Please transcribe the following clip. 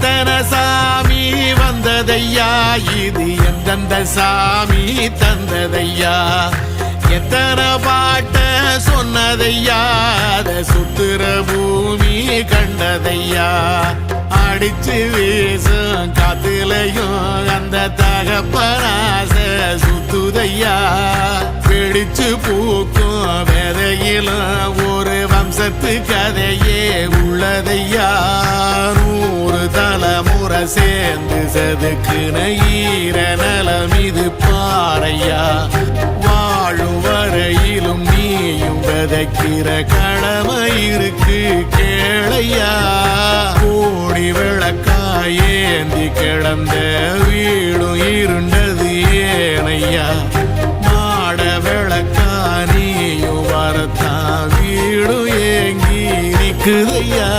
எத்தனை சாமி வந்ததையா, இது எந்தெந்த சாமி தந்ததையா, எத்தனை பாட்ட சொன்னதையா, அத சுத்துற பூமி கண்டதையா, அடிச்சு வீசும் காத்துலையும் அந்த தகப்பனாச சுத்துதையா, பிடிச்சு பூக்கும் வேதையிலும் ஒரு வம்சத்து கதையே உள்ளதையா, 100 தலைமுறை சேர்ந்து செதுக்குன ஈர நலம் இது பாறையா, வாழும் வரையிலும் நீயும் விதைக்கிற கடமை இருக்கு கேளையா, கோடி விளக்காயேந்தி கிடந்த வீடும் இருண்டது ஏனையா, மாட விளக்கா நீயும் வரத்தான் வீடும் ஏங்கி நிக்குதையா.